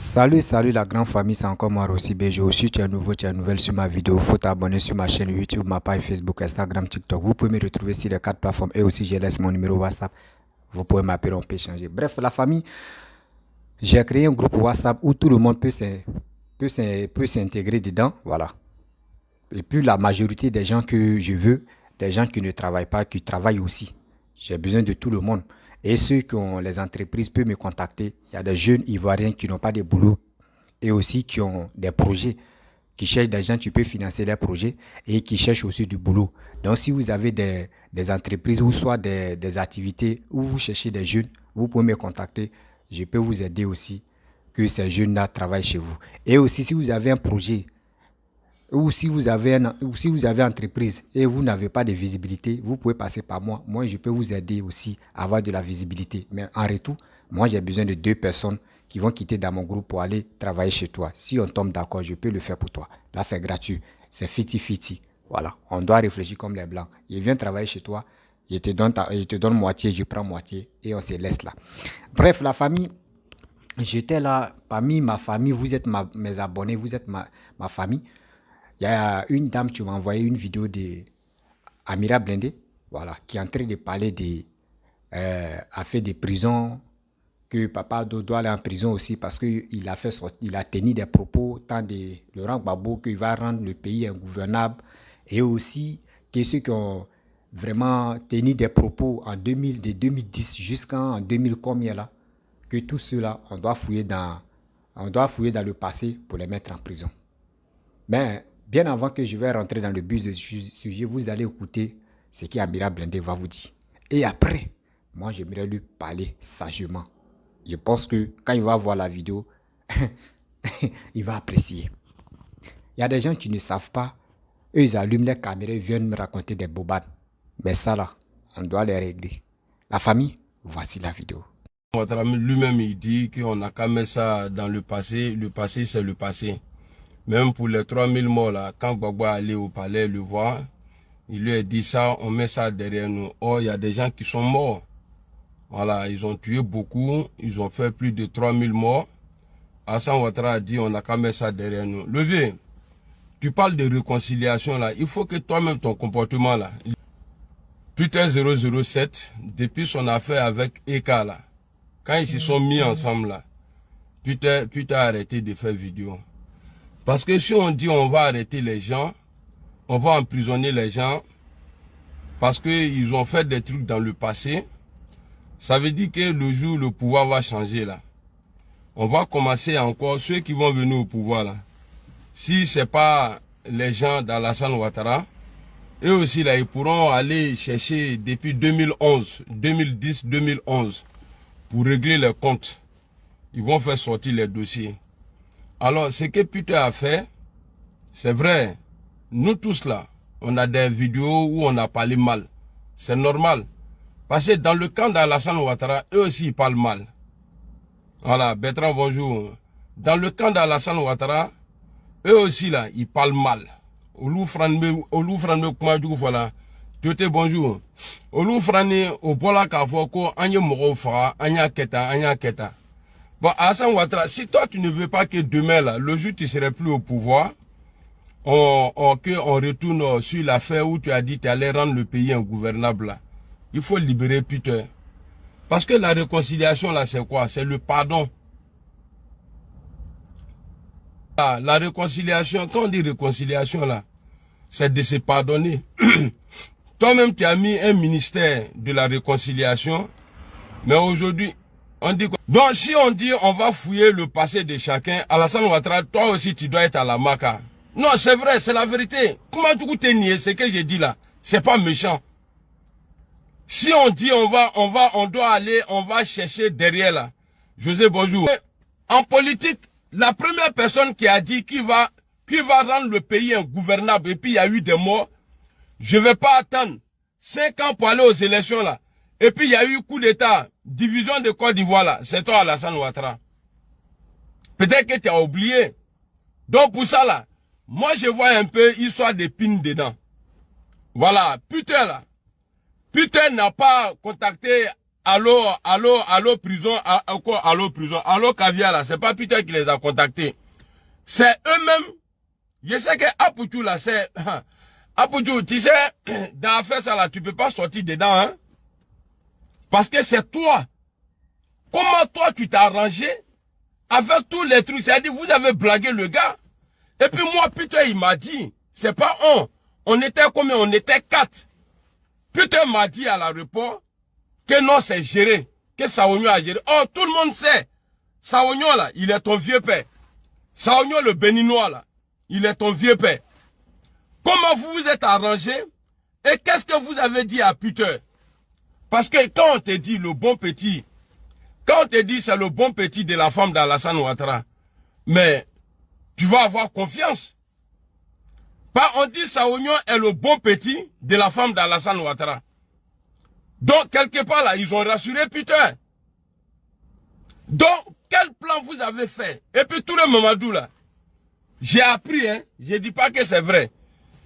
Salut la grande famille, c'est encore moi aussi BG. Aussi, tu es nouveau, tu es nouvelle sur ma vidéo. Faut t'abonner sur ma chaîne YouTube, ma page Facebook, Instagram, TikTok. Vous pouvez me retrouver sur les 4 plateformes et aussi je laisse mon numéro WhatsApp. Vous pouvez m'appeler, on peut échanger. Bref, la famille, j'ai créé un groupe WhatsApp où tout le monde peut s'intégrer dedans. Voilà. Et puis la majorité des gens que je veux, des gens qui ne travaillent pas, qui travaillent aussi. J'ai besoin de tout le monde. Et ceux qui ont les entreprises peuvent me contacter. Il y a des jeunes Ivoiriens qui n'ont pas de boulot et aussi qui ont des projets, qui cherchent des gens qui peuvent financer leurs projets et qui cherchent aussi du boulot. Donc si vous avez des entreprises ou soit des activités où vous cherchez des jeunes, vous pouvez me contacter. Je peux vous aider aussi que ces jeunes-là travaillent chez vous. Et aussi si vous avez un projet ou si vous avez entreprise et vous n'avez pas de visibilité, vous pouvez passer par moi. Moi, je peux vous aider aussi à avoir de la visibilité. Mais en retour, moi, j'ai besoin de 2 personnes qui vont quitter dans mon groupe pour aller travailler chez toi. Si on tombe d'accord, je peux le faire pour toi. Là, c'est gratuit. C'est fiti-fiti. Voilà. On doit réfléchir comme les Blancs. Il vient travailler chez toi. Je te donne moitié, je prends moitié et on se laisse là. Bref, la famille, j'étais là. Parmi ma famille, vous êtes mes abonnés, vous êtes ma famille. Il y a une dame qui m'a envoyé une vidéo de Amira Blindé, voilà, qui est en train de parler a fait des prisons, que Papa doit aller en prison aussi parce qu'il a tenu des propos tant de Laurent Gbagbo qu'il va rendre le pays ingouvernable et aussi que ceux qui ont vraiment tenu des propos de 2010 jusqu'en 2000 combien là, que tout cela, on doit fouiller dans le passé pour les mettre en prison. Mais bien avant que je vais rentrer dans le but du sujet, vous allez écouter ce qu'Amira Blindé va vous dire. Et après, moi, j'aimerais lui parler sagement. Je pense que quand il va voir la vidéo, il va apprécier. Il y a des gens qui ne savent pas. Eux, ils allument les caméras et viennent me raconter des bobanes. Mais ça, là, on doit les régler. La famille, voici la vidéo. Lui-même, il dit qu'on n'a qu'à mettre ça dans le passé. Le passé, c'est le passé. Même pour les 3000 morts, là, quand Gbagbo est allé au palais le voir, il lui a dit ça, on met ça derrière nous. Or, il y a des gens qui sont morts. Voilà, ils ont tué beaucoup, ils ont fait plus de 3000 morts. Hassan Ouattara a dit, on n'a qu'à mettre ça derrière nous. Levé, tu parles de réconciliation, là. Il faut que toi-même, ton comportement, là. Peter 007, depuis son affaire avec Eka, là, quand ils se sont mis ensemble, là, Peter a arrêté de faire vidéo. Parce que si on dit on va arrêter les gens, on va emprisonner les gens, parce qu'ils ont fait des trucs dans le passé, ça veut dire que le jour où le pouvoir va changer là, on va commencer encore, ceux qui vont venir au pouvoir là, si ce n'est pas les gens d'Alassane Ouattara, eux aussi là, ils pourront aller chercher depuis 2011, 2010, 2011, pour régler les comptes. Ils vont faire sortir les dossiers. Alors, ce que Peter a fait, c'est vrai, nous tous là, on a des vidéos où on a parlé mal. C'est normal. Parce que dans le camp d'Alassane Ouattara, eux aussi ils parlent mal. Voilà, Bertrand, bonjour. Dans le camp d'Alassane Ouattara, eux aussi là, ils parlent mal. Olu Franme Kumadou, voilà. Tote, bonjour. Olu Frane, au Bola Kafoko, Anya Morofa, Anya Keta. Bon, Alassane Ouattara, si toi tu ne veux pas que demain là, le jour tu ne serais plus au pouvoir, on retourne sur l'affaire où tu as dit que tu allais rendre le pays ingouvernable là. Il faut libérer Peter. Parce que la réconciliation là, c'est quoi? C'est le pardon. La réconciliation, quand on dit réconciliation là, c'est de se pardonner. Toi-même, tu as mis un ministère de la réconciliation, mais aujourd'hui, on dit quoi? Donc, si on dit on va fouiller le passé de chacun, Alassane Ouattara, toi aussi, tu dois être à la Maka. Non, c'est vrai, c'est la vérité. Comment tu t'es nié? Ce que j'ai dit là, c'est pas méchant. Si on dit on doit aller, on va chercher derrière là. José, bonjour. En politique, la première personne qui a dit qui va rendre le pays ingouvernable et puis il y a eu des morts, je ne vais pas attendre 5 ans pour aller aux élections là. Et puis il y a eu coup d'état, division de Côte d'Ivoire là. C'est toi Alassane Ouattara. Peut-être que tu as oublié. Donc pour ça là, moi je vois un peu histoire d'épines dedans. Voilà, Peter là. Peter n'a pas contacté allô prison, allô prison, allô caviar là, c'est pas Peter qui les a contactés. C'est eux-mêmes. Je sais que Apoutou là, c'est... Apoutou, tu sais, dans l'affaire ça là, tu peux pas sortir dedans, hein. Parce que c'est toi. Comment toi tu t'es arrangé avec tous les trucs. C'est-à-dire, vous avez blagué le gars. Et puis moi, Peter, il m'a dit, c'est pas on. On était combien? On était 4. Peter m'a dit à l'aéroport que non, c'est géré. Que Saognon a géré. Oh, tout le monde sait. Saognon là, il est ton vieux père. Saognon le béninois là, il est ton vieux père. Comment vous vous êtes arrangé? Et qu'est-ce que vous avez dit à Peter? Parce que quand on te dit le bon petit, quand on te dit c'est le bon petit de la femme d'Alassane Ouattara, mais tu vas avoir confiance. Pas on dit Saognon est le bon petit de la femme d'Alassane Ouattara. Donc quelque part là, ils ont rassuré Peter. Donc quel plan vous avez fait? Et puis tout le Mamadou là, j'ai appris, hein, je dis pas que c'est vrai.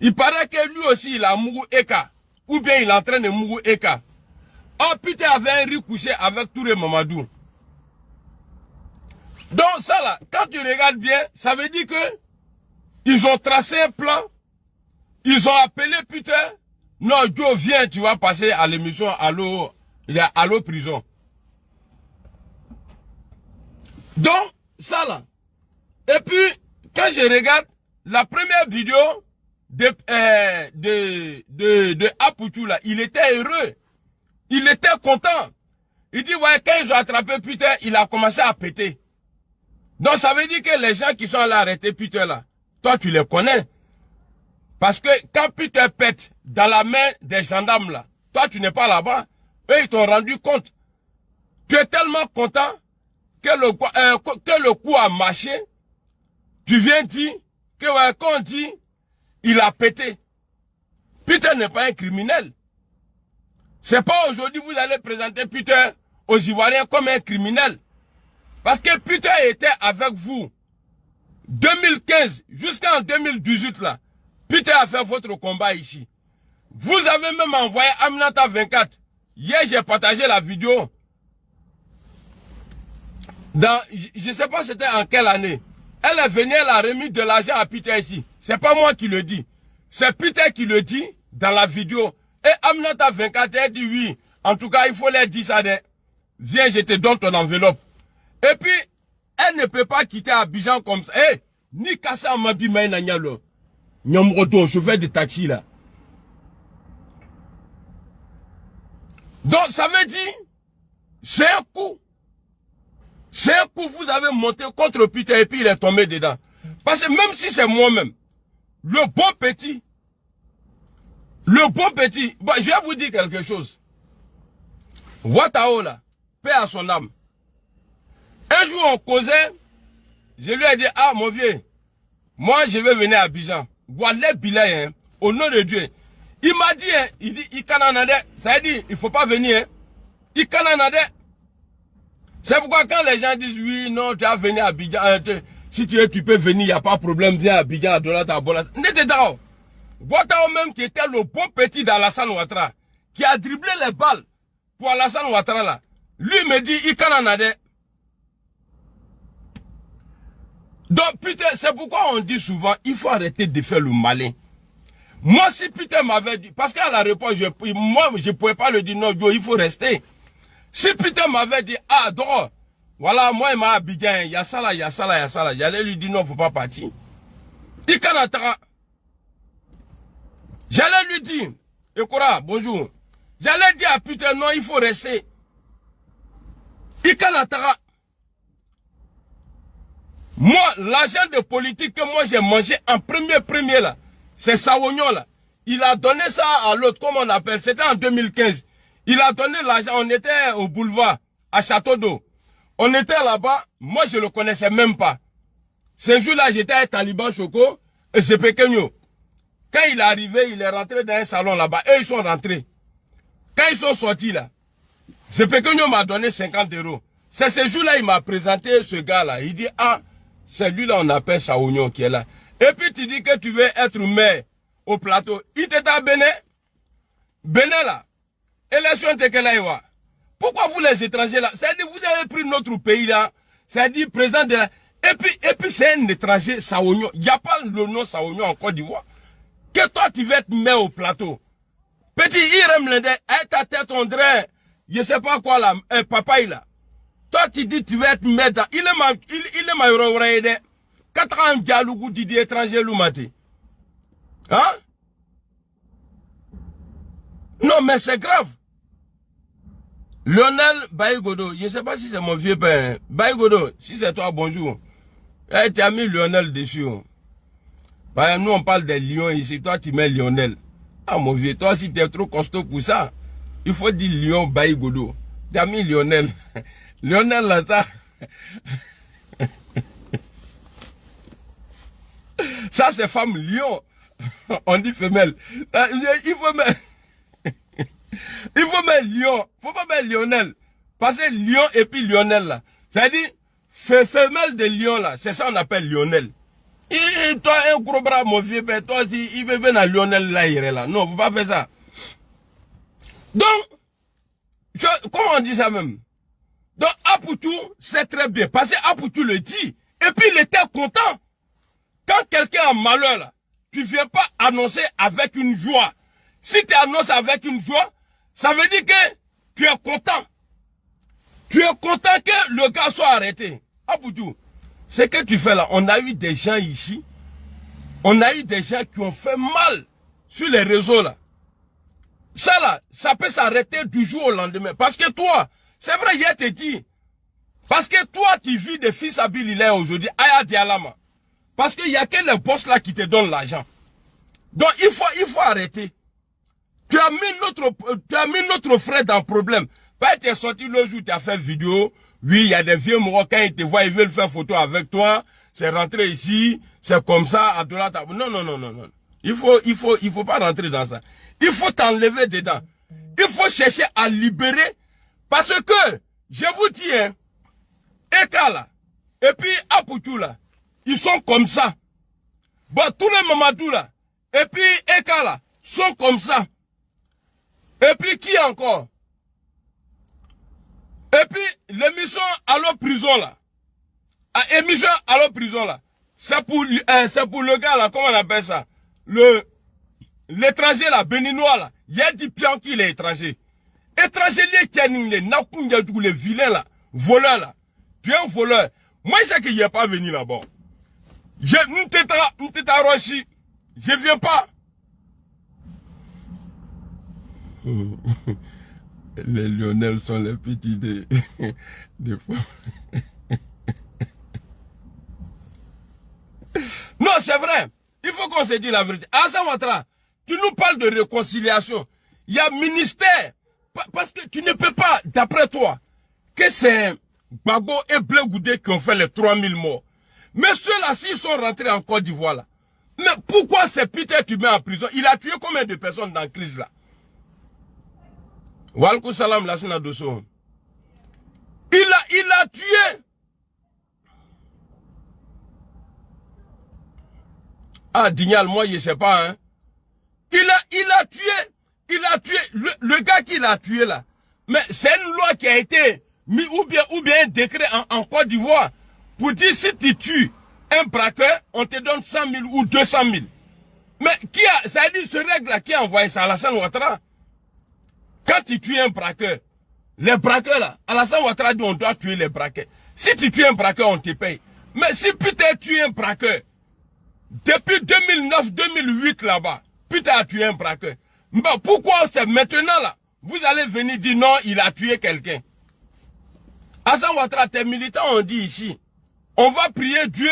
Il paraît que lui aussi il a Mougou Eka, ou bien il est en train de Mougou Eka. Oh, Peter avait un riz couché avec Touré Mamadou. Donc ça là, quand tu regardes bien, ça veut dire que ils ont tracé un plan, ils ont appelé Peter. Non, Joe, viens, tu vas passer à l'émission Allo prison. Donc, ça là. Et puis, quand je regarde la première vidéo de Apoutou là, il était heureux. Il était content. Il dit, ouais, quand ils ont attrapé Peter, il a commencé à péter. Donc, ça veut dire que les gens qui sont là arrêtés Peter là, toi, tu les connais. Parce que quand Peter pète dans la main des gendarmes là, toi, tu n'es pas là-bas. Eux, ils t'ont rendu compte. Tu es tellement content que le coup a marché. Tu viens dire que, ouais, quand on dit, il a pété. Peter n'est pas un criminel. C'est pas aujourd'hui vous allez présenter Peter aux Ivoiriens comme un criminel. Parce que Peter était avec vous. 2015 jusqu'en 2018 là. Peter a fait votre combat ici. Vous avez même envoyé Aminata 24. Hier j'ai partagé la vidéo. Je ne sais pas c'était en quelle année. Elle est venue, elle a remis de l'argent à Peter ici. C'est pas moi qui le dis. C'est Peter qui le dit dans la vidéo. Et Aminata 24, elle dit oui. En tout cas, il faut leur dire ça. Viens, je te donne ton enveloppe. Et puis, elle ne peut pas quitter Abidjan comme ça. Eh, ni Kassa Mabi Maïnanyalo. Nyamroto, chauffeur de taxi là. Donc, ça veut dire, c'est un coup. C'est un coup, vous avez monté contre Peter et puis il est tombé dedans. Parce que même si c'est moi-même, le bon petit, bon, je vais vous dire quelque chose. Ouattao là, paix à son âme. Un jour on causait, je lui ai dit, ah mon vieux, moi je vais venir à Abidjan. Voilà Bilay, hein, au nom de Dieu. Il m'a dit, hein, il dit, il cananade, ça veut dire, il faut pas venir, hein. Il cananade. C'est pourquoi quand les gens disent, oui, non, tu vas venir à Abidjan, si tu veux, tu peux venir, il n'y a pas de problème, viens à Abidjan, à Dolata, à Bolata. N'était pas. Ouattao même qui était le bon petit d'Alassane Ouattara, qui a dribblé les balles pour Alassane Ouattara là, lui me dit, il cananade. Donc Peter, c'est pourquoi on dit souvent, il faut arrêter de faire le malin. Moi si Peter m'avait dit, parce qu'à la réponse, moi je ne pouvais pas le dire, non, il faut rester. Si Peter m'avait dit, ah, drôle, voilà, moi il m'a Abidjan, il y a ça là, il y a ça là, il y a ça là, j'allais lui dire, non, il ne faut pas partir. Il canatara. J'allais lui dire, Ekora, bonjour. J'allais dire à Peter, non, il faut rester. Il canatara. Moi, l'agent de politique que moi j'ai mangé en premier là, c'est Saognon là. Il a donné ça à l'autre, comment on appelle, c'était en 2015. Il a donné l'argent, on était au boulevard, à Château d'Eau. On était là-bas, moi je le connaissais même pas. Ce jour-là, j'étais à Taliban Choco et c'est Pequeño. Quand il est arrivé, il est rentré dans un salon là-bas. Eux, ils sont rentrés. Quand ils sont sortis là, ce Pequeño m'a donné 50 €. C'est ce jour-là, il m'a présenté ce gars-là. Il dit, ah, c'est lui-là, on appelle Saognon qui est là. Et puis tu dis que tu veux être maire au plateau. Il t'est à Bénin. Bénin là. Élection de Kelaïwa. Pourquoi vous les étrangers là? C'est-à-dire vous avez pris notre pays là, c'est-à-dire président de la... Et puis c'est un étranger Saognon. Il n'y a pas le nom Saognon en Côte d'Ivoire. Que toi tu vas te mettre au plateau. Petit Irem Lende, avec ta tête on dirait, je sais pas quoi là, papa il a. Toi tu dis tu vas te mettre, il est ma oreille. 4 ans dialogue Didier étranger l'oumati. Hein? Non mais c'est grave. Lionel Baïgodo, je ne sais pas si c'est mon vieux père. Baïgodo, si c'est toi, bonjour. Tu as mis Lionel dessus. Bah, nous on parle des lions ici, toi tu mets Lionel. Ah mon vieux, toi si tu es trop costaud pour ça, il faut dire Lion Baïgodo. Tu as mis Lionel. Lionel là, ça. Ça c'est femme lion. On dit femelle. Il faut mettre... Il faut mettre Lion, faut pas mettre Lionel. Parce que Lion et puis Lionel là. C'est-à-dire, femelle de Lion là, c'est ça on appelle Lionel. Et toi, un gros bras, mon vieux père, toi aussi, il veut venir à Lionel là, il est là. Non, faut pas faire ça. Donc, comment on dit ça même? Donc, Apoutou, c'est très bien. Parce que Apoutou le dit. Et puis, il était content. Quand quelqu'un a malheur là, tu viens pas annoncer avec une joie. Si tu annonces avec une joie, ça veut dire que tu es content. Tu es content que le gars soit arrêté. Apoutou, ce que tu fais là, on a eu des gens ici, on a eu des gens qui ont fait mal sur les réseaux là. Ça là, ça peut s'arrêter du jour au lendemain. Parce que toi, c'est vrai, hier te dit, parce que toi tu vis des fils habilités aujourd'hui, Aya Dialama. Parce qu'il y a que les boss là qui te donnent l'argent. Donc il faut arrêter. Tu as mis notre frère dans le problème. Pas tu es sorti le jour, tu as fait vidéo. Oui, il y a des vieux Marocains, ils te voient, ils veulent faire photo avec toi. C'est rentré ici, c'est comme ça, à droite. Non, non, non, non, non. Il faut pas rentrer dans ça. Il faut t'enlever dedans. Il faut chercher à libérer. Parce que, je vous dis, hein, Eka là, et puis Apoutou là, ils sont comme ça. Bon, tous les Mamadou là, et puis Eka là, sont comme ça. Et puis qui encore? Et puis l'émission Allo Prison là. Émission Allo Prison là. C'est pour le gars là, comment on appelle ça? L'étranger là, béninois là. Il y a dit pian qu'il est étranger. Étranger les tianing les nakungadou les vilains là. Voleurs là. Tu es un voleur. Moi je sais qu'il n'y a pas venu là-bas. Je viens pas. Les Lionel sont les petits des fois. Non, c'est vrai. Il faut qu'on se dise la vérité. Alassane Ouattara, tu nous parles de réconciliation. Il y a ministère. Parce que tu ne peux pas, d'après toi, que c'est Gbagbo et Blé Goudé qui ont fait les 3000 morts. Mais ceux-là, s'ils sont rentrés en Côte d'Ivoire là. Mais pourquoi c'est Peter tu mets en prison? Il a tué combien de personnes dans la crise là? Walkou salam Lassina Dosso. Il a tué. Ah, Dignal, moi, je sais pas, hein. Il a tué le gars qui l'a tué là. Mais c'est une loi qui a été mise ou bien un décret en Côte d'Ivoire pour dire si tu tues un braqueur, on te donne 100 000 ou 200 000. Mais ça dit ce règle là qui a envoyé ça à Alassane Ouattara? Quand tu tues un braqueur, les braqueurs là, Alassane Ouattara dit on doit tuer les braqueurs. Si tu tues un braqueur, on te paye. Mais si putain tu es un braqueur, depuis 2009-2008 là-bas, putain a tué un braqueur. Mais pourquoi c'est maintenant là, vous allez venir dire non, il a tué quelqu'un? Alassane Ouattara, tes militants ont dit ici, on va prier Dieu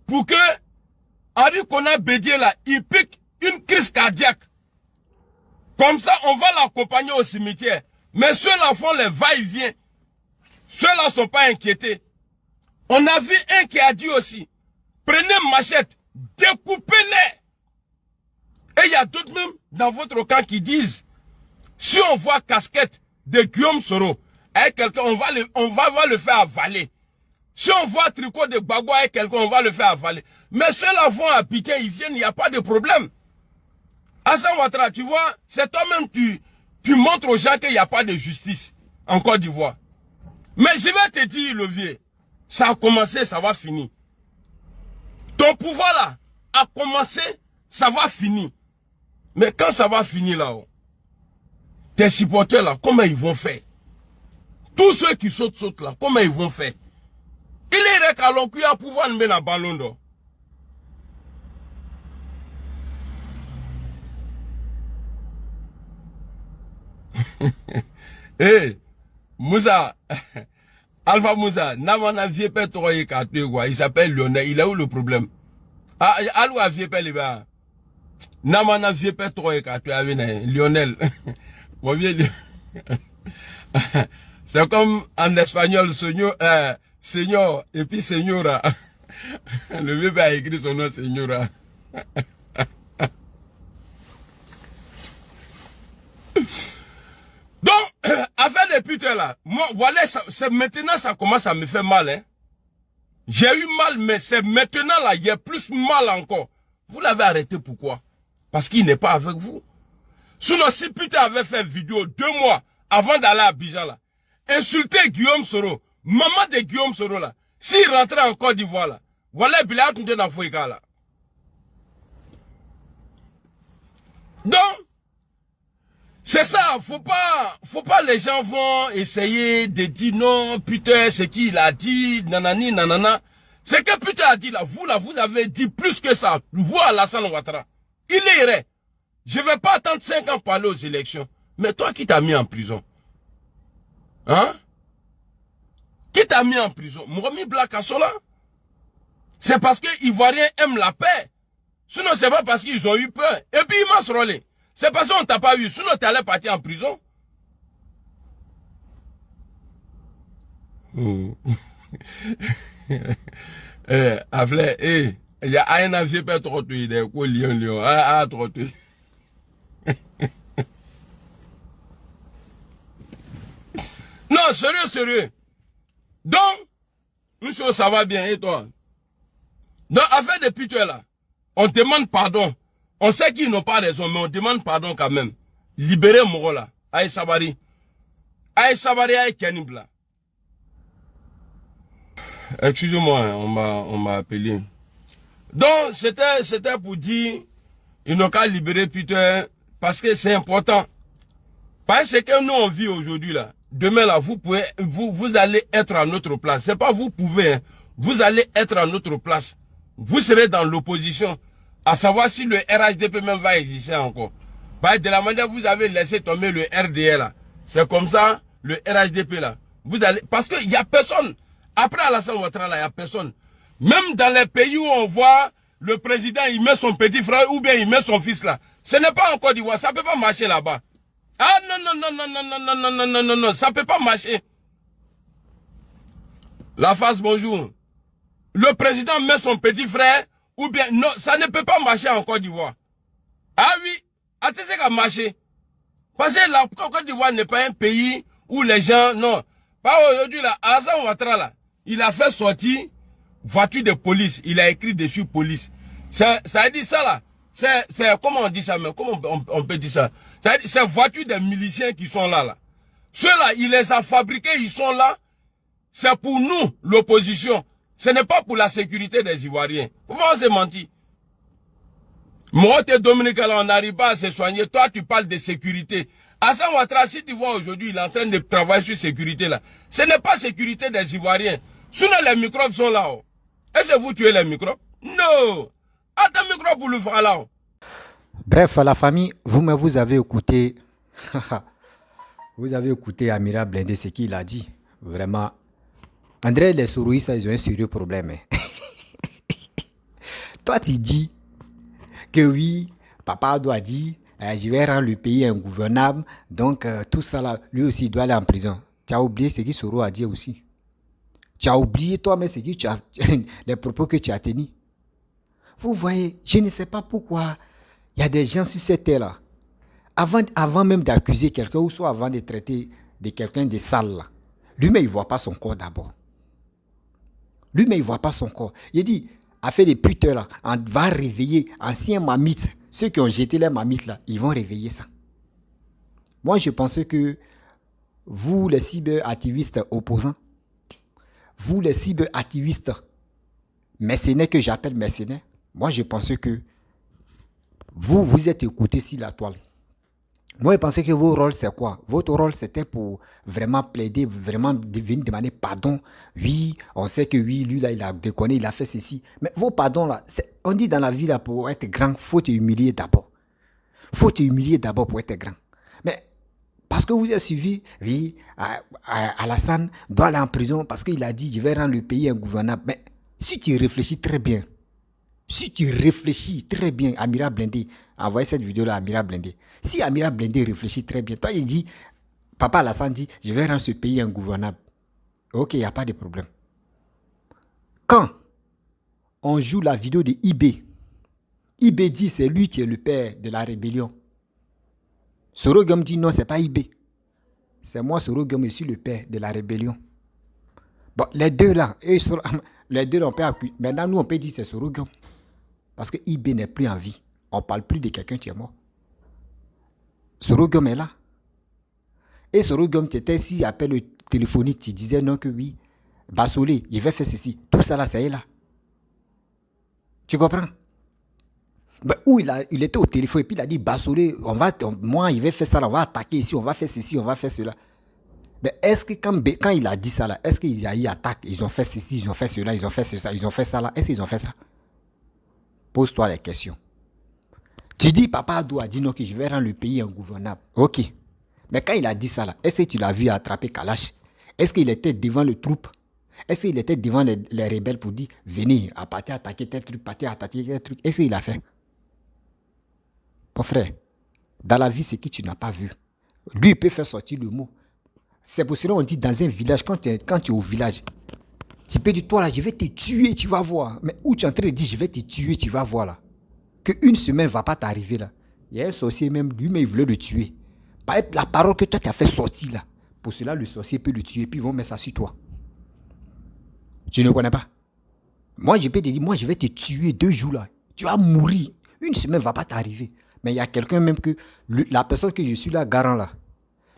pour que Henri Konan Bédié là, il pique une crise cardiaque. Comme ça, on va l'accompagner au cimetière. Mais ceux-là font les va-et-vient. Ceux-là ne sont pas inquiétés. On a vu un qui a dit aussi, prenez machette, découpez-les. Et il y a d'autres même dans votre camp qui disent, si on voit casquette de Guillaume Soro avec quelqu'un, on va le faire avaler. Si on voit tricot de Gbagbo avec quelqu'un, on va le faire avaler. Mais ceux-là vont à piquer, ils viennent, il n'y a pas de problème. Alassane Ouattara, tu vois, c'est toi-même, tu montres aux gens qu'il n'y a pas de justice. en Côte d'Ivoire. Mais je vais te dire, Levier, ça a commencé, ça va finir. Ton pouvoir là a commencé, ça va finir. Mais quand ça va finir là-haut, tes supporters là, comment ils vont faire? Tous ceux qui sautent là, comment ils vont faire? Il est qu'à qu'il y a pouvoir de mettre un ballon d'or. Eh, Moussa, Alpha Moussa, n'a vieux père il s'appelle Lionel, il a où le problème? Ah, alou a vieux père là-bas. N'a vieux père Lionel. Mon vieux, c'est comme en espagnol, Seigneur, et puis Señora. Le vieux père a écrit son nom, Señora. Donc, affaire des putains là, moi, voilà, maintenant ça commence à me faire mal, hein. J'ai eu mal, mais c'est maintenant là, il y a plus mal encore. Vous l'avez arrêté pourquoi? Parce qu'il n'est pas avec vous. Sinon, si putain avait fait vidéo 2 mois avant d'aller à Abidjan là, insulter Guillaume Soro, maman de Guillaume Soro là, s'il rentrait en Côte d'Ivoire là, voilà, il a tout dans Fouika là. Donc, c'est ça, faut pas les gens vont essayer de dire non, putain, c'est qui il a dit, nanani, nanana. C'est que putain a dit là, vous avez dit plus que ça. Vous, Alassane Ouattara. Il irait. Je vais pas attendre 5 ans pour aller aux élections. Mais toi, qui t'a mis en prison? Hein? Qui t'a mis en prison? Mourami Blakasola? C'est parce que les Ivoiriens aiment la paix. Sinon, c'est pas parce qu'ils ont eu peur. Et puis, il m'a rôlé. C'est parce qu'on t'a pas vu. Sinon, tu allais partir en prison. Après, il y a un avion pas trop tué, il y a quoi, lion, trop tué. Non, sérieux. Donc, une chose, ça va bien, et toi? Donc, affaire de pitueux là, on demande pardon. On sait qu'ils n'ont pas raison, mais on demande pardon quand même. Libérez Morola. Aïe Sabari. Aïe Sabari, aïe Kenibla. Excusez-moi, on m'a appelé. Donc, c'était pour dire, ils n'ont qu'à libérer Peter, parce que c'est important. Parce que nous, on vit aujourd'hui là. Demain là, vous allez être à notre place. C'est pas vous pouvez, hein. Vous allez être à notre place. Vous serez dans l'opposition. À savoir si le RHDP même va exister encore. Bah, de la manière vous avez laissé tomber le RDL là. C'est comme ça, le RHDP là. Vous allez, parce qu'il n'y a personne. Après Alassane Ouattara là, il n'y a personne. Même dans les pays où on voit le président, il met son petit frère ou bien il met son fils là. Ce n'est pas en Côte d'Ivoire, ça ne peut pas marcher là-bas. Ah non, ça ne peut pas marcher. La face, bonjour. Le président met son petit frère. Ou bien, non, ça ne peut pas marcher en Côte d'Ivoire. Ah oui, tu sais qu'à marcher. Parce que la Côte d'Ivoire n'est pas un pays où les gens, non. Pas aujourd'hui là, Alassane Ouattara là, il a fait sortir voiture de police. Il a écrit dessus police. Ça dit ça là. C'est, comment on dit ça, mais comment on peut dire ça? C'est voiture des miliciens qui sont là. Ceux-là, il les a fabriqués, ils sont là. C'est pour nous, l'opposition. Ce n'est pas pour la sécurité des Ivoiriens. Pourquoi on s'est menti? Moi, t'es Dominique, on n'arrive pas à se soigner. Toi, tu parles de sécurité. Alassane Ouattara, si tu vois aujourd'hui, il est en train de travailler sur sécurité là. Ce n'est pas sécurité des Ivoiriens. Sinon, les microbes sont là. Est-ce que vous tuez les microbes? Non. Attends, microbes pour le faire là. Bref, la famille, vous avez écouté. Vous avez écouté Amira Blindé, ce qu'il a dit. Vraiment. André, les souris, ils ont un sérieux problème. Toi, tu dis que oui, papa doit dire, je vais rendre le pays ingouvernable. Donc, tout ça là, lui aussi, il doit aller en prison. Tu as oublié ce que Soro a dit aussi. Tu as oublié toi-même les propos que tu as tenus. Vous voyez, je ne sais pas pourquoi il y a des gens sur cette terre-là. Avant même d'accuser quelqu'un, ou soit avant de traiter de quelqu'un de sale là, lui-même, il ne voit pas son corps d'abord. Lui-même, il ne voit pas son corps. Il dit, affaire des putes là, on va réveiller anciens mamites. Ceux qui ont jeté les mamites là, ils vont réveiller ça. Moi, je pensais que vous les cyberactivistes opposants, vous les cyberactivistes mercenaires que j'appelle mercenaires, moi je pense que vous êtes écoutés sur la toile. Moi, je pensais que vos rôles, c'est quoi? Votre rôle, c'était pour vraiment plaider, vraiment venir demander pardon. Oui, on sait que oui, lui, là, il a déconné, il a fait ceci. Mais vos pardons, là, on dit dans la vie, là, pour être grand, il faut te humilier d'abord. Il faut te humilier d'abord pour être grand. Mais parce que vous avez suivi, oui, Alassane doit aller en prison parce qu'il a dit, je vais rendre le pays ingouvernable. Mais si tu réfléchis très bien, Amira Blindé, envoyez cette vidéo-là à Amira Blindé. Si Amira Blindé réfléchit très bien, toi, il dit, Papa Alassane dit, je vais rendre ce pays ingouvernable. Ok, il n'y a pas de problème. Quand on joue la vidéo de IB dit, c'est lui qui est le père de la rébellion. Sorogum dit, non, c'est pas IB. C'est moi, Sorogum, je suis le père de la rébellion. Bon, les deux là, on peut appuyer. Maintenant, nous, on peut dire c'est Sorogum. Parce que IB n'est plus en vie. On ne parle plus de quelqu'un qui est mort. Sorogum est là. Et Sorogum, tu étais ici, appel téléphonique, tu disais non que oui. Bassolé, il va faire ceci. Tout ça là, c'est là. Tu comprends? Ben, où il était au téléphone et puis il a dit Bassolé, moi, il va faire ça là, on va attaquer ici, on va faire ceci, on va faire cela. Mais est-ce que quand il a dit ça là, est-ce qu'il y a eu attaque? Ils ont fait ceci, ils ont fait cela, ils ont fait ça, ils ont fait ça là. Est-ce qu'ils ont fait ça? Pose-toi les questions. Tu dis, Papa Adou a dit non, que je vais rendre le pays ingouvernable. Ok. Mais quand il a dit ça là, est-ce que tu l'as vu attraper Kalash? Est-ce qu'il était devant les troupes? Est-ce qu'il était devant les rebelles pour dire, venez, à partir attaquer tel truc, partir attaquer tel truc? Est-ce qu'il a fait? Mon frère, dans la vie, c'est que tu n'as pas vu. Lui, il peut faire sortir le mot. C'est pour cela qu'on dit dans un village, quand tu es au village, tu peux dire, toi là, je vais te tuer, tu vas voir. Mais où tu es en train de dire, je vais te tuer, tu vas voir là. Qu'une semaine ne va pas t'arriver là. Il y a un sorcier même, lui-même, il voulait le tuer. Par la parole que toi, tu as fait sortir là. Pour cela, le sorcier peut le tuer, puis ils vont mettre ça sur toi. Tu ne connais pas? Moi, je peux te dire, moi, je vais te tuer 2 jours là. Tu vas mourir. Une semaine ne va pas t'arriver. Mais il y a quelqu'un même que, la personne que je suis là, garant là,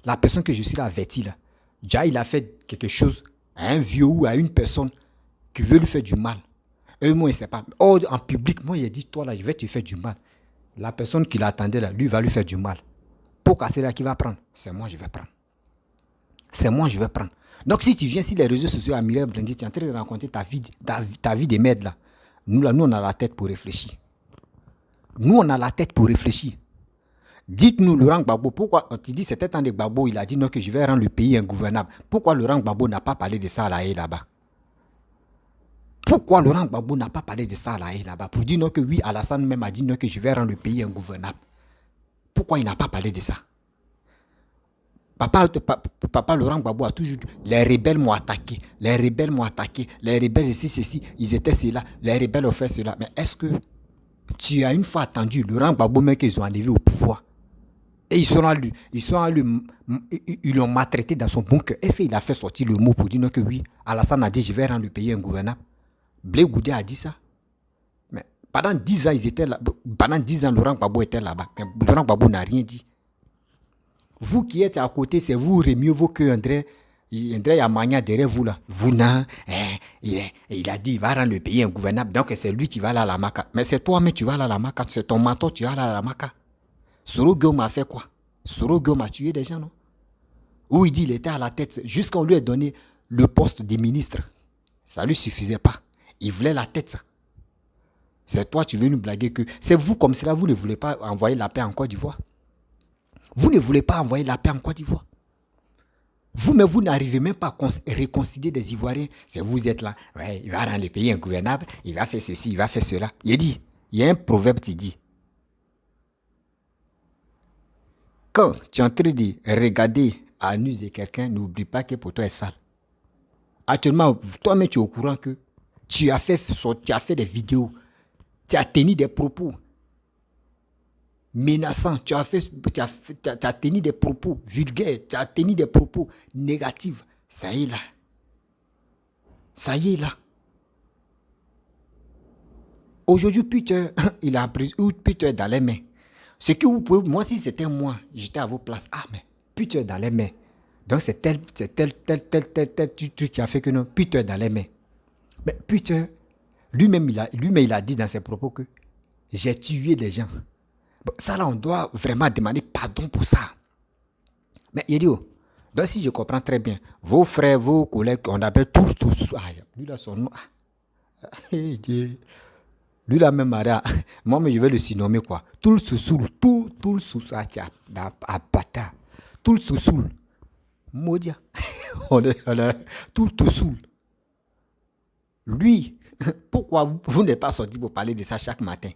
la personne que je suis là, averti là, déjà, il a fait quelque chose à un vieux ou à une personne qui veut lui faire du mal. Eux, moi, il ne sait pas. Oh, en public, moi, il a dit, toi là, je vais te faire du mal. La personne qui l'attendait là, lui, va lui faire du mal. Pour casser là, qui va prendre? C'est moi, je vais prendre. C'est moi, je vais prendre. Donc, si tu viens sur les réseaux sociaux, Amira Blindé, tu es en train de raconter ta vie de merde là. Nous, là, nous, on a la tête pour réfléchir. Nous, on a la tête pour réfléchir. Dites-nous, Laurent Gbagbo, pourquoi, tu dis, c'était temps de Gbagbo, il a dit non, que je vais rendre le pays ingouvernable. Pourquoi Laurent Gbagbo n'a pas parlé de ça là-bas? Pourquoi Laurent Gbagbo n'a pas parlé de ça là-bas? Pour dire non, que oui, Alassane même a dit non, que je vais rendre le pays ingouvernable. Pourquoi il n'a pas parlé de ça? Papa Laurent Gbagbo a toujours dit, les rebelles m'ont attaqué, les rebelles ici, ceci, ils étaient cela, les rebelles ont fait cela. Mais est-ce que tu as une fois attendu Laurent Gbagbo même qu'ils ont enlevé au pouvoir? Et ils l'ont maltraité dans son bunker. Est-ce qu'il a fait sortir le mot pour dire que oui, Alassane a dit je vais rendre le pays ingouvernable? Blé Goudé a dit ça. Mais pendant 10 ans, ils étaient là. Pendant 10 ans, Laurent Gbagbo était là-bas. Mais Laurent Gbagbo n'a rien dit. Vous qui êtes à côté, c'est vous, mieux vaut que André Yamania derrière vous là. Vous, non, il a dit il va rendre le pays ingouvernable. Donc c'est lui qui va aller à la Maka. Mais c'est toi, mais tu vas aller à la Maka. C'est ton mentor, tu vas aller à la Maka. Sorogum a fait quoi? Sorogum a tué des gens, non? Où il dit il était à la tête. Jusqu'à on lui a donné le poste de ministre. Ça ne lui suffisait pas. Il voulait la tête, ça. C'est toi, tu veux nous blaguer que... C'est vous comme cela, vous ne voulez pas envoyer la paix en Côte d'Ivoire. Vous ne voulez pas envoyer la paix en Côte d'Ivoire. Vous-même, vous n'arrivez même pas à réconcilier des Ivoiriens. C'est vous êtes là. Ouais, il va rendre le pays ingouvernable. Il va faire ceci, il va faire cela. Il y a un proverbe qui dit, quand tu es en train de regarder à l'anus de quelqu'un, n'oublie pas que pour toi est sale. Actuellement, toi-même, tu es au courant que tu as fait des vidéos, tu as tenu des propos menaçants, tu as tenu des propos vulgaires, tu as tenu des propos négatifs. Ça y est là. Ça y est là. Aujourd'hui, Peter, il a pris Peter dans les mains. Ce que vous pouvez, moi, si c'était moi, j'étais à vos places. Ah, mais Peter dans les mains. Donc c'est tel truc qui a fait que non, Peter est dans les mains. Mais Peter, lui-même il a dit dans ses propos que j'ai tué des gens. Bon, ça là, on doit vraiment demander pardon pour ça. Mais il dit, oh, donc si je comprends très bien, vos frères, vos collègues, on appelle tous, lui là son nom, lui là même, moi mais je vais le surnommer quoi, tout le sous-soul, tout le sous-soul, tout le sous-soul, Modia, tout le sous-soul. Lui, pourquoi vous n'êtes pas sorti pour parler de ça chaque matin?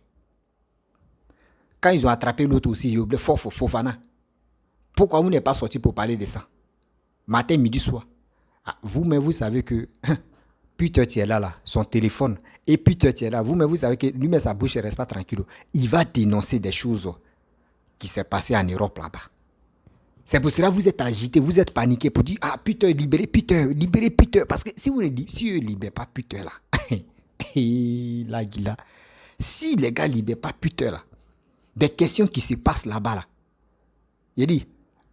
Quand ils ont attrapé l'autre aussi, j'ai oublié Fofana. Pourquoi vous n'êtes pas sorti pour parler de ça? Matin, midi, soir. Vous-même, vous savez que Peter Thiela, là, son téléphone, et Peter Thiela, vous-même, vous savez que lui-même, sa bouche ne reste pas tranquille. Il va dénoncer des choses qui s'est passées en Europe là-bas. C'est pour cela que vous êtes agité, vous êtes paniqué pour dire, Peter, libérez Peter. Parce que si vous ne libérez pas Peter là, si les gars ne libèrent pas Peter là, des questions qui se passent là-bas là, il dit,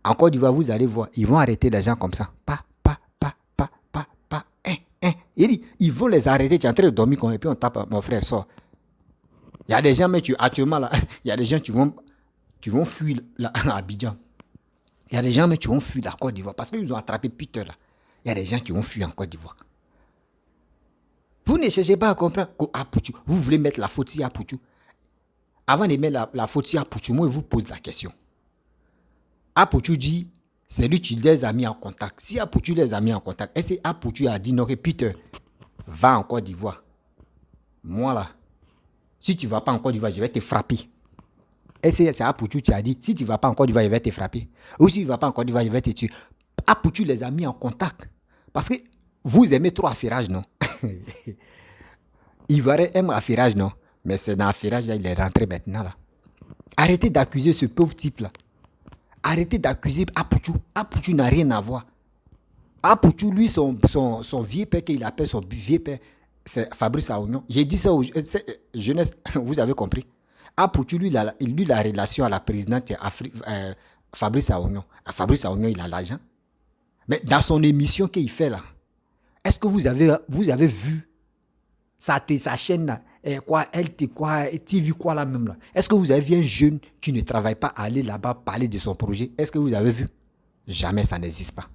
en Côte d'Ivoire, vous allez voir, ils vont arrêter les gens comme ça. Il dit, ils vont les arrêter, tu es en train de dormir et puis on tape, mon frère, sort. Il y a des gens, mais actuellement là, il y a des gens qui vont fuir là, à Abidjan. Il y a des gens, mais qui vont fuir la Côte d'Ivoire parce qu'ils ont attrapé Peter là. Il y a des gens qui vont fuir en Côte d'Ivoire. Vous ne cherchez pas à comprendre qu'Apoutou, vous voulez mettre la faute sur Apoutou. Avant de mettre la faute sur Apoutou, moi, je vous pose la question. Apoutou dit, c'est lui qui les a mis en contact. Si Apoutou les a mis en contact, est-ce que Apoutou a dit non, Peter, va en Côte d'Ivoire. Moi là, si tu ne vas pas en Côte d'Ivoire, je vais te frapper. Est-ce que c'est Apoutou qui a dit, si tu ne vas pas en Côte d'Ivoire, je vais te frapper. Ou si tu ne vas pas en Côte d'Ivoire, je vais te tuer. Apoutou les a mis en contact. Parce que vous aimez trop affairage, non? Ivoirien aime affairage, non? Mais c'est dans l'affairage, là, il est rentré maintenant là. Arrêtez d'accuser ce pauvre type là. Arrêtez d'accuser Apoutou. Apoutou n'a rien à voir. Apoutou, lui, son vieux père, qu'il appelle son vieux père, c'est Fabrice Aounion. J'ai dit ça aux jeunesse, vous avez compris. Apoutou, lui, la relation à la présidente Fabrice Aounion. Fabrice Aounion, il a l'argent. Mais dans son émission qu'il fait là, est-ce que vous avez vu sa chaîne là, TV quoi là même là? Est-ce que vous avez vu un jeune qui ne travaille pas aller là-bas parler de son projet? Est-ce que vous avez vu? Jamais, ça n'existe pas.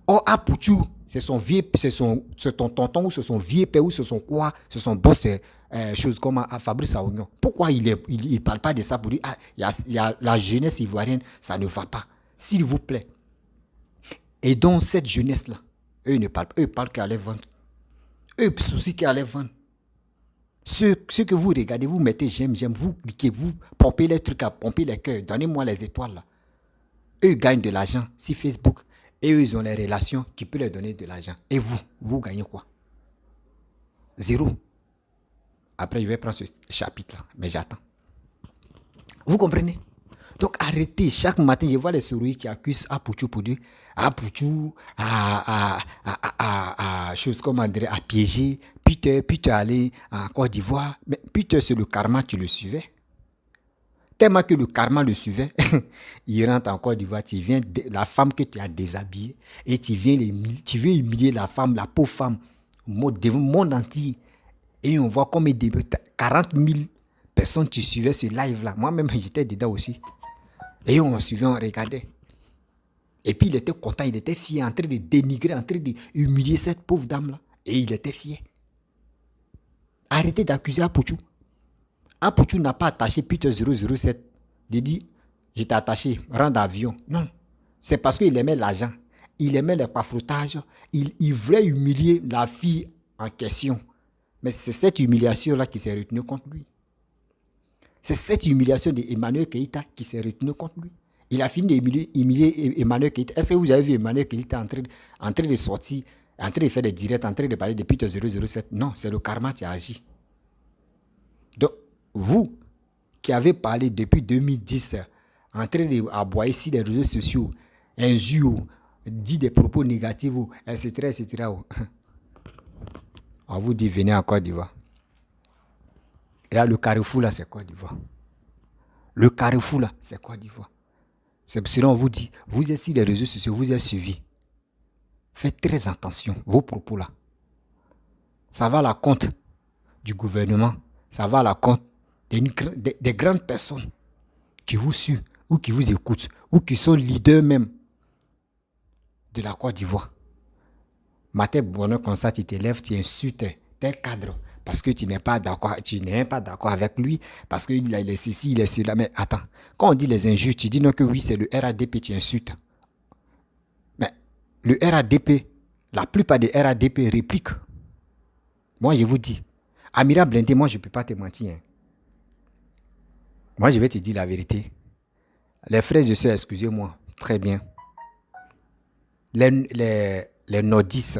Or, Apoutou, c'est ton tonton ou c'est son vieux père ou c'est son quoi? C'est son boss, chose comme Fabrice Aounion. Pourquoi il ne parle pas de ça pour dire, y a la jeunesse ivoirienne, ça ne va pas. S'il vous plaît. Et donc, cette jeunesse-là, eux ne parlent pas. Eux parlent qu'à les vendre. Eux soucient qu'à les vendre. Ce que vous regardez, vous mettez j'aime, vous cliquez, vous pompez les trucs, pompez les cœurs, donnez-moi les étoiles là. Eux gagnent de l'argent sur Facebook et eux ils ont les relations qui peuvent leur donner de l'argent. Et vous gagnez quoi? Zéro. Après je vais prendre ce chapitre là, mais j'attends. Vous comprenez? Donc arrêtez, chaque matin je vois les souris qui accusent Apoutou pour dire Apoutou chose comme André a piégé Peter allé en Côte d'Ivoire. Mais Peter, c'est le karma qui le suivait. Tellement que le karma le suivait, il rentre en Côte d'Ivoire, tu viens la femme que tu as déshabillée et tu veux humilier la femme, la pauvre femme, devant le monde entier. Et on voit comme 40 000 personnes qui suivaient ce live-là. Moi-même, j'étais dedans aussi. Et on suivait, on regardait. Et puis il était content, il était fier, en train de dénigrer, en train d'humilier cette pauvre dame-là. Et il était fier. Arrêtez d'accuser Apoutou. Apoutou n'a pas attaché Peter 007. Il dit, je t'ai attaché, rang d'avion. Non, c'est parce qu'il aimait l'argent. Il aimait le pafrotage. Il voulait humilier la fille en question. Mais c'est cette humiliation-là qui s'est retenue contre lui. C'est cette humiliation d'Emmanuel Keïta qui s'est retenue contre lui. Il a fini d'humilier Emmanuel Keïta. Est-ce que vous avez vu Emmanuel Keïta en train de sortir, en train de faire des directs, en train de parler de Peter 007? Non, c'est le karma qui a agi. Donc, vous qui avez parlé depuis 2010, en train d'aboyer sur les réseaux sociaux, injures, dit des propos négatifs, etc. On vous dit, venez en Côte d'Ivoire. Et là, le carrefour, là, c'est Côte d'Ivoire. Le carrefour, là, c'est Côte d'Ivoire. C'est pour cela qu'on vous dit, vous êtes sur les réseaux sociaux, vous êtes suivis. Faites très attention, vos propos là. Ça va à la compte du gouvernement, ça va à la compte des grandes personnes qui vous suivent, ou qui vous écoutent, ou qui sont leaders même de la Côte d'Ivoire. Matin, bonheur, comme ça, tu te lèves, tu insultes tel cadre parce que tu n'es pas d'accord avec lui, parce qu'il est ceci, il est cela. Mais attends, quand on dit les injures, tu dis non que oui, c'est le RADP, tu insultes. Mais le RADP, la plupart des RADP répliquent. Moi, je vous dis, Amira Blindé, moi, je ne peux pas te mentir. Hein. Moi, je vais te dire la vérité. Les frères et sœurs, excusez-moi, très bien. Les nordistes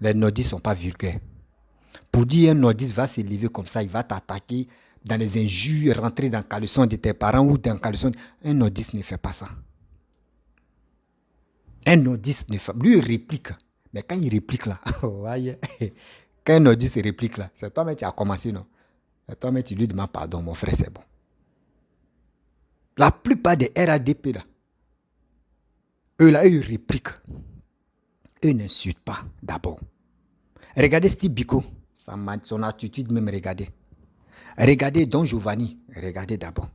ne sont pas vulgaires. Pour dire un nordiste va se lever comme ça, il va t'attaquer dans les injures, rentrer dans le caleçon de tes parents ou dans le caleçon. Un nordiste ne fait pas ça. Un nordiste ne fait pas. Lui, il réplique. Mais quand il réplique là, quand un nordiste réplique là, c'est toi-même qui as commencé, non? C'est toi-même qui lui demandes pardon, mon frère, c'est bon. La plupart des RADP là, eux là, ils répliquent. Eux n'insultent pas d'abord. Regardez Steve Biko, son attitude même, regardez. Regardez Don Giovanni, regardez d'abord.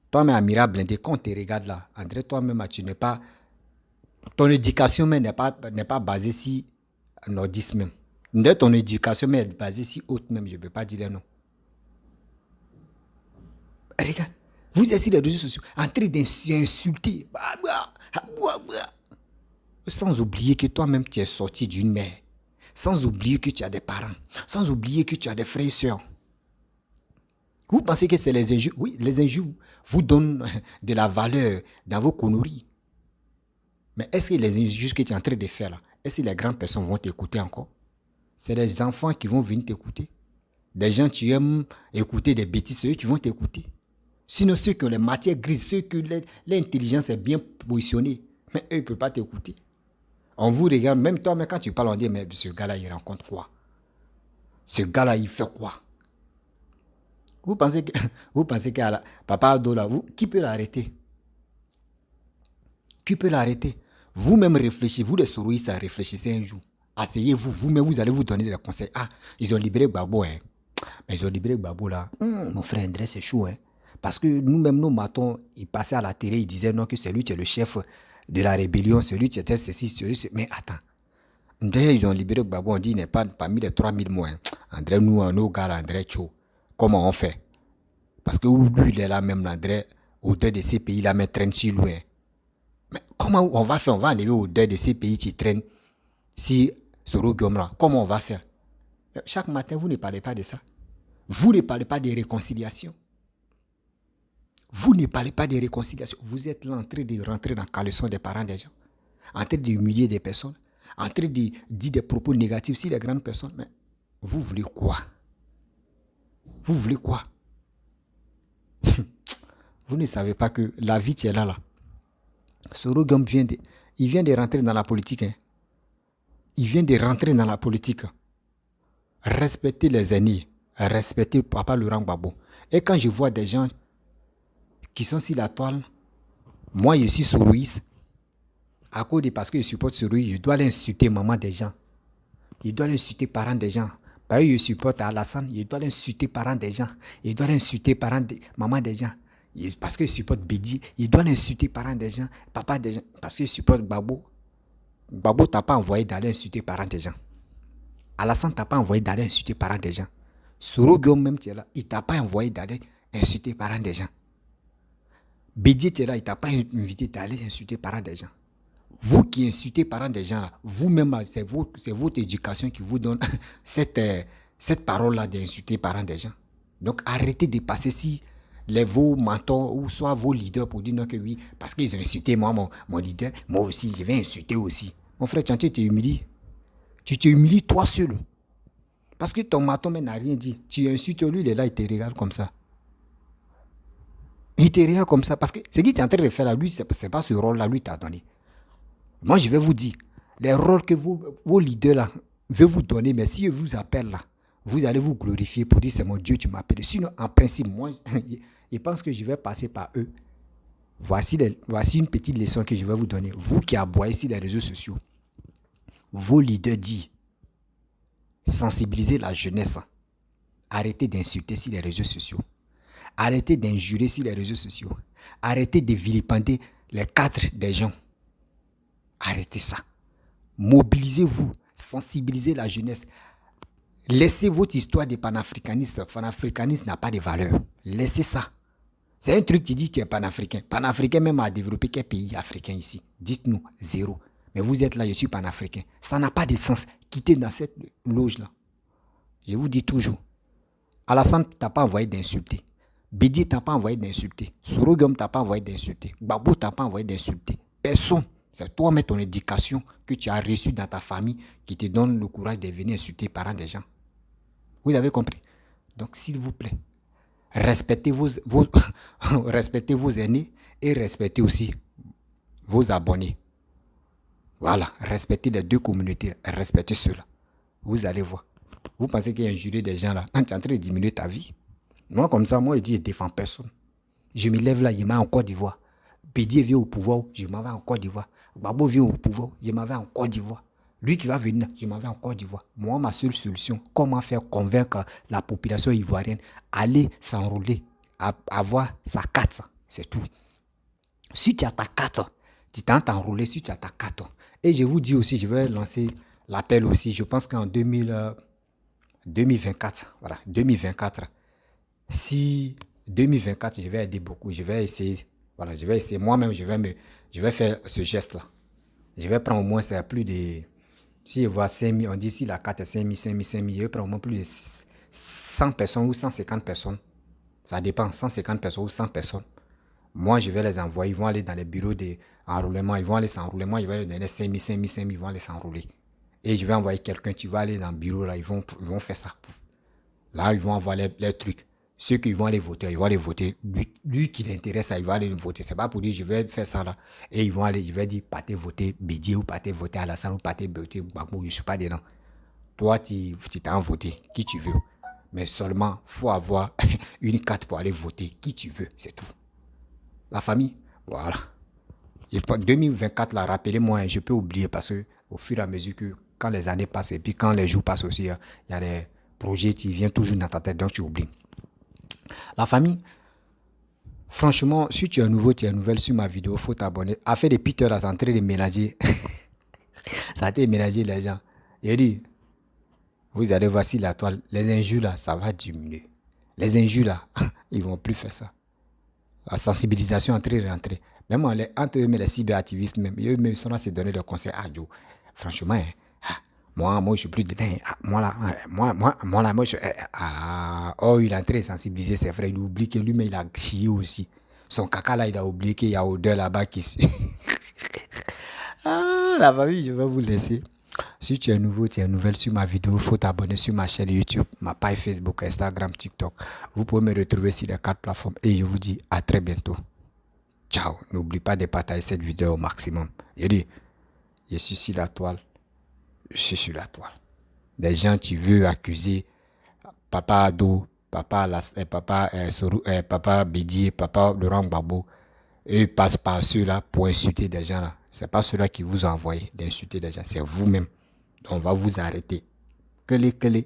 Toi-même, Amira Blindé, quand tu regardes là, André, toi-même, tu n'es pas... Ton éducation même n'est pas basée si nordisme même. Ton éducation même est basée si haute même, je ne peux pas dire non. Regarde, vous êtes sur les réseaux sociaux en train d'insulter. Sans oublier que toi-même, tu es sorti d'une mère. Sans oublier que tu as des parents. Sans oublier que tu as des frères et sœurs. Vous pensez que c'est les injures? Oui, les injures vous donnent de la valeur dans vos conneries. Mais est-ce que les injures que tu es en train de faire là, est-ce que les grandes personnes vont t'écouter encore? C'est les enfants qui vont venir t'écouter. Des gens qui aiment écouter des bêtises, c'est eux qui vont t'écouter. Sinon, ceux qui ont les matières grises, ceux que l'intelligence est bien positionnée, mais eux, ils ne peuvent pas t'écouter. On vous regarde, même toi, mais quand tu parles, on dit, mais ce gars-là, il rencontre quoi? Ce gars-là, il fait quoi? Vous pensez que Papa Ado, là, qui peut l'arrêter? Qui peut l'arrêter? Vous-même réfléchissez, vous les souristes, réfléchissez un jour. Asseyez-vous, vous-même, vous allez vous donner des conseils. Ah, ils ont libéré Gbagbo, hein. Mais ils ont libéré Gbagbo, là. Mon frère André, c'est chaud, hein. Parce que nous-mêmes, nos matons, ils passaient à la télé, ils disaient non, que c'est lui qui est le chef de la rébellion, celui qui était ceci, celui. Mais attends. André, ils ont libéré Gbagbo, on dit il n'est pas parmi les 3000 mois. Hein. André, nous, nos gars, là, André Cho, comment on fait? Parce que lui, il est là même, André, au-delà de ces pays, là, mais traîne si loin. Mais comment on va faire? On va enlever au-delà de ces pays qui traînent si Soro Gomra. Comment on va faire? Chaque matin, vous ne parlez pas de ça. Vous ne parlez pas de réconciliation. Vous ne parlez pas de réconciliation. Vous êtes là en train de rentrer dans le caleçon des parents des gens, en train d'humilier des personnes, en train de dire des propos négatifs sur les grandes personnes. Mais vous voulez quoi? Vous voulez quoi? Vous ne savez pas que la vie qui est là. Soro Gom vient de rentrer dans la politique. Hein. Il vient de rentrer dans la politique. Respectez les aînés. Respectez Papa Laurent Gbagbo. Et quand je vois des gens qui sont sur la toile, moi je suis soroïste. À cause de parce que je supporte Soroï, je dois aller insulter maman des gens. Je dois aller insulter parents des gens. Parce que je supporte Alassane, je dois aller insulter parents des gens. Je dois aller insulter maman des gens. Parce que je supporte Bédi, je dois aller insulter parents des gens, papa des gens. Parce que je supporte Gbagbo. Gbagbo t'a pas envoyé d'aller insulter parents des gens. Alassane t'a pas envoyé d'aller insulter parents des gens. Soro Guillaume même, tu es là, il t'a pas envoyé d'aller insulter parents des gens. Bédi, tu es là, il t'a pas invité d'aller insulter parents des gens. Vous qui insultez parents des gens, là, vous-même, c'est votre éducation qui vous donne cette parole-là d'insulter parents des gens. Donc arrêtez de passer si vos mentors ou soit vos leaders pour dire non que oui, parce qu'ils ont insulté moi, mon leader, moi aussi, je vais insulter aussi. Mon frère, tu t'humilies. Tu t'humilies toi seul. Parce que ton maton n'a rien dit. Tu insultes lui, il est là, il te regarde comme ça. Il te regarde comme ça. Parce que ce qu'il est en train de faire là, lui, c'est pas ce rôle-là, lui t'a donné. Moi, je vais vous dire, les rôles que vos leaders là veulent vous donner, mais si ils vous appellent là, vous allez vous glorifier pour dire c'est mon Dieu, tu m'appelles. Sinon, en principe, moi, je pense que je vais passer par eux. Voici une petite leçon que je vais vous donner. Vous qui aboyez sur les réseaux sociaux, vos leaders disent, sensibilisez la jeunesse. Arrêtez d'insulter sur les réseaux sociaux. Arrêtez d'injurer sur les réseaux sociaux. Arrêtez de vilipender les cadres des gens. Arrêtez ça. Mobilisez-vous. Sensibilisez la jeunesse. Laissez votre histoire de panafricaniste. Panafricaniste n'a pas de valeur. Laissez ça. C'est un truc qui dit que tu es panafricain. Panafricain même a développé quel pays africain ici? Dites-nous, zéro. Mais vous êtes là, je suis panafricain. Ça n'a pas de sens. Quittez dans cette loge-là. Je vous dis toujours. Alassane t'a pas envoyé d'insulter. Bédier t'a pas envoyé d'insulter. Sorogum t'a pas envoyé d'insulter. Babou t'a pas envoyé d'insulter. Personne. C'est toi-même ton éducation que tu as reçue dans ta famille qui te donne le courage de venir insulter les parents des gens. Vous avez compris? Donc, s'il vous plaît, respectez respectez vos aînés et respectez aussi vos abonnés. Voilà, respectez les deux communautés, respectez ceux-là. Vous allez voir. Vous pensez qu'il y a injurier des gens là, tu es en train de diminuer ta vie. Moi, comme ça, moi, je dis, je ne défends personne. Je me lève là, je m'en vais en Côte d'Ivoire. Bédier vient au pouvoir, je m'en vais en Côte d'Ivoire. Babo vient au pouvoir, je m'en vais en Côte d'Ivoire. Lui qui va venir, je m'en vais en Côte d'Ivoire. Moi, ma seule solution, comment faire convaincre la population ivoirienne aller s'enrôler, avoir sa carte, c'est tout. Si tu as ta carte, tu t'en enrôler si tu as ta carte. Et je vous dis aussi, je vais lancer l'appel aussi, je pense qu'en 2024, voilà, 2024, si 2024, je vais aider beaucoup, je vais essayer, voilà, je vais essayer moi-même, je vais faire ce geste-là. Je vais prendre au moins, c'est plus de, si je vois 5 000, on dit si la carte est 5 000, 5 000, 5 000, je vais prendre au moins plus de 100 personnes ou 150 personnes. Ça dépend, 150 personnes ou 100 personnes. Moi, je vais les envoyer, ils vont aller dans les bureaux d'enrôlement, ils vont aller s'enrôler. Moi, je vais leur donner 5 000, 5 000, 5 000, ils vont aller s'enrôler. Et je vais envoyer quelqu'un, tu vas aller dans le bureau, là, ils vont faire ça. Là, ils vont envoyer les trucs. Ceux qui vont aller voter, ils vont aller voter. Lui qui l'intéresse, il va aller voter. C'est pas pour dire, je vais faire ça là. Et ils vont aller, je vais dire, partez voter Bédier ou partez voter Alassane ou partez voter Gbagbo. Je ne suis pas dedans. Toi, tu t'as voté qui tu veux. Mais seulement, il faut avoir une carte pour aller voter qui tu veux. C'est tout. La famille, voilà. 2024, là, rappelez-moi, je peux oublier parce que au fur et à mesure que quand les années passent et puis quand les jours passent aussi, il y a des projets qui viennent toujours dans ta tête, donc tu oublies. La famille, franchement, si tu es nouveau, tu es nouvelle sur ma vidéo, il faut t'abonner. Affaire de Peter, là, c'est en train de mélanger. Ça a été mélangé les gens. Il dit, vous allez voir si la toile, les injures là, ça va diminuer. Les injures là, ils ne vont plus faire ça. La sensibilisation entre et rentrer. Même entre eux, mais les cyberactivistes, même, eux même sont là se donner des conseils à Joe. Franchement, moi, je suis plus de oh, il est en train de sensibiliser ses frères. Il oublie que lui-même, il a chié aussi. Son caca là, il a oublié qu'il y a odeur là-bas qui suit. La famille, je vais vous laisser. Si tu es nouveau, tu es nouvelle sur ma vidéo, il faut t'abonner sur ma chaîne YouTube, ma page Facebook, Instagram, TikTok. Vous pouvez me retrouver sur les 4 plateformes et je vous dis à très bientôt. Ciao. N'oublie pas de partager cette vidéo au maximum. Je dis, je suis sur la toile. Je suis sur la toile. Des gens qui veulent accuser Papa Ado, Papa Bédier, Papa Laurent Gbagbo, eux passent par ceux-là pour insulter des gens là. Ce n'est pas ceux-là qui vous ont envoyé d'insulter des gens, c'est vous-même. On va vous arrêter. Kele.